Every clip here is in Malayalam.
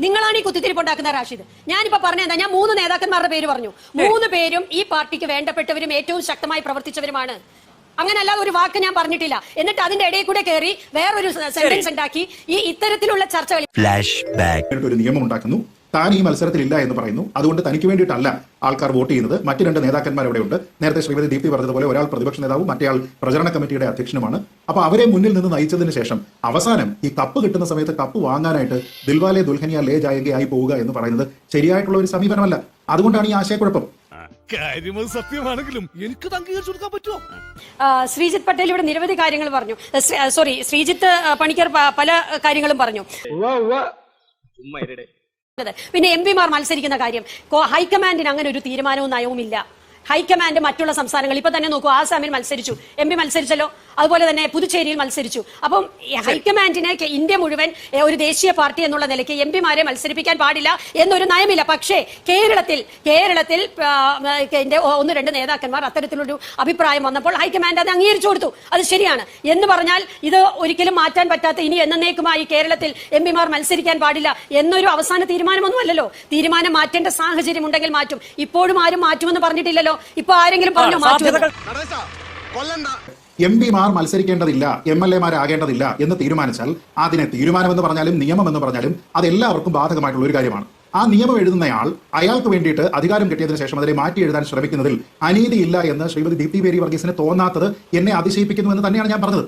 നിങ്ങളാണ് ഈ കുത്തിത്തിരിപ്പുണ്ടാക്കുന്ന റാഷിദ്. ഞാനിപ്പോ പറഞ്ഞ ഞാൻ 3 നേതാക്കന്മാരുടെ പേര് പറഞ്ഞു. 3 പേരും ഈ പാർട്ടിക്ക് വേണ്ടപ്പെട്ടവരും ഏറ്റവും ശക്തമായി പ്രവർത്തിച്ചവരുമാണ്. അങ്ങനല്ലാതെ ഒരു വാക്ക് ഞാൻ പറഞ്ഞിട്ടില്ല. എന്നിട്ട് അതിന്റെ ഇടയിൽ കൂടെ കയറി വേറൊരു സെന്റൻസ് ഉണ്ടാക്കി ഈ ഇത്തരത്തിലുള്ള ചർച്ചകൾ. ഒരു നിയമം ഉണ്ടാക്കുന്നു, താൻ ഈ മത്സരത്തിൽ ഇല്ല എന്ന് പറയുന്നു. അതുകൊണ്ട് തനിക്ക് വേണ്ടിയിട്ടല്ല ആൾക്കാർ വോട്ട് ചെയ്യുന്നത്. മറ്റ് 2 നേതാക്കന്മാർ ഇവിടെയുണ്ട്. നേരത്തെ ശ്രീമതി ദീപ്തി പറഞ്ഞതുപോലെ ഒരാൾ പ്രതിപക്ഷ നേതാവും മറ്റേയാൾ പ്രചരണ കമ്മിറ്റിയുടെ അധ്യക്ഷനുമാണ്. അപ്പൊ അവരെ മുന്നിൽ നിന്ന് നയിച്ചതിന് ശേഷം അവസാനം ഈ കപ്പ് കിട്ടുന്ന സമയത്ത് കപ്പ് വാങ്ങാനായിട്ട് ദിൽവാലെ ദുൽഹനിയ ലേ ജായേഗെ ആയി പോവുക എന്ന് പറയുന്നത് ശരിയായിട്ടുള്ള ഒരു സമീപനമല്ല. അതുകൊണ്ടാണ് ഈ ആശയക്കുഴപ്പം. സത്യമാണെങ്കിലും എനിക്ക് അംഗീകരിച്ചു കൊടുക്കാൻ പറ്റുമോ? ശ്രീജിത്ത് പട്ടേൽ ഇവിടെ നിരവധി കാര്യങ്ങൾ പറഞ്ഞു. ശ്രീജിത്ത് പണിക്കർ പല കാര്യങ്ങളും പറഞ്ഞു. പിന്നെ എംപിമാർ മത്സരിക്കുന്ന കാര്യം, ഹൈക്കമാൻഡിന് അങ്ങനെ ഒരു തീരുമാനവും നയവും ഇല്ല. ഹൈക്കമാൻഡ് മറ്റുള്ള സംസ്ഥാനങ്ങൾ ഇപ്പൊ തന്നെ നോക്കൂ, ആസാമിൽ മത്സരിച്ചു, എംപി മത്സരിച്ചല്ലോ. അതുപോലെ തന്നെ പുതുച്ചേരിയിൽ മത്സരിച്ചു. അപ്പം ഹൈക്കമാൻഡിനെ ഇന്ത്യ മുഴുവൻ ഒരു ദേശീയ പാർട്ടി എന്നുള്ള നിലയ്ക്ക് എംപിമാരെ മത്സരിപ്പിക്കാൻ പാടില്ല എന്നൊരു നയമില്ല. പക്ഷേ കേരളത്തിൽ 1-2 നേതാക്കന്മാർ അത്തരത്തിലൊരു അഭിപ്രായം വന്നപ്പോൾ ഹൈക്കമാൻഡ് അത് അംഗീകരിച്ചു കൊടുത്തു. അത് ശരിയാണ് എന്ന് പറഞ്ഞാൽ ഇത് ഒരിക്കലും മാറ്റാൻ പറ്റാത്ത, ഇനി എന്നേക്കുമായി കേരളത്തിൽ എംപിമാർ മത്സരിക്കാൻ പാടില്ല എന്നൊരു അവസാന തീരുമാനമൊന്നുമല്ലല്ലോ. തീരുമാനം മാറ്റേണ്ട സാഹചര്യം ഉണ്ടെങ്കിൽ മാറ്റും. ഇപ്പോഴും ആരും മാറ്റുമെന്ന് പറഞ്ഞിട്ടില്ലല്ലോ. ഇപ്പൊ ആരെങ്കിലും പറഞ്ഞോ മാറ്റുമെന്ന്? എംപിമാർ മത്സരിക്കേണ്ടതില്ല, MLA മാരാകേണ്ടതില്ല എന്ന് തീരുമാനിച്ചാൽ അതിനെ തീരുമാനമെന്ന് പറഞ്ഞാലും നിയമമെന്ന് പറഞ്ഞാലും അത് എല്ലാവർക്കും ബാധകമായിട്ടുള്ള ഒരു കാര്യമാണ്. ആ നിയമം എഴുതുന്നയാൾ അയാൾക്ക് വേണ്ടിയിട്ട് അധികാരം കിട്ടിയതിനു ശേഷം അതിനെ മാറ്റി എഴുതാൻ ശ്രമിക്കുന്നതിൽ അനീതിയില്ല എന്ന് ശ്രീമതി ദീപ്തി മേരി വർഗീസിന് തോന്നാത്തത് എന്നെ അതിശയിപ്പിക്കുന്നു എന്ന് തന്നെയാണ് ഞാൻ പറഞ്ഞത്.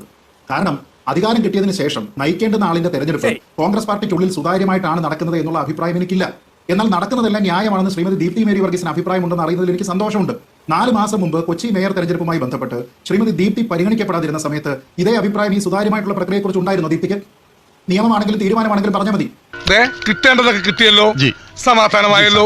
കാരണം അധികാരം കിട്ടിയതിനു ശേഷം നയിക്കേണ്ടുന്ന ആളിന്റെ തെരഞ്ഞെടുപ്പ് കോൺഗ്രസ് പാർട്ടിക്കുള്ളിൽ സുതാര്യമായിട്ടാണ് നടക്കുന്നത് എന്നുള്ള അഭിപ്രായം എനിക്കില്ല. എന്നാൽ നടക്കുന്നതെല്ലാം ന്യായമാണെന്ന് ശ്രീമതി ദീപ്തി മേരി വർഗീസിന് അഭിപ്രായമുണ്ടെന്ന് അറിയുന്നതിൽ എനിക്ക് സന്തോഷമുണ്ട്. 4 മാസം മുമ്പ് കൊച്ചി മേയർ തെരഞ്ഞെടുപ്പുമായി ബന്ധപ്പെട്ട് ശ്രീമതി ദീപ്തി പരിഗണിക്കപ്പെടാതിരുന്ന സമയത്ത് ഇതേ അഭിപ്രായം ഈ സുതാര്യമായിട്ടുള്ള പ്രക്രിയയെക്കുറിച്ച് ഉണ്ടായിരുന്നു ദീപ്തിക്ക്? നിയമമാണെങ്കിലും തീരുമാനമാണെങ്കിലും പറഞ്ഞാൽ മതി. കിട്ടേണ്ടതൊക്കെ കിട്ടിയല്ലോ, സമാധാനമായല്ലോ.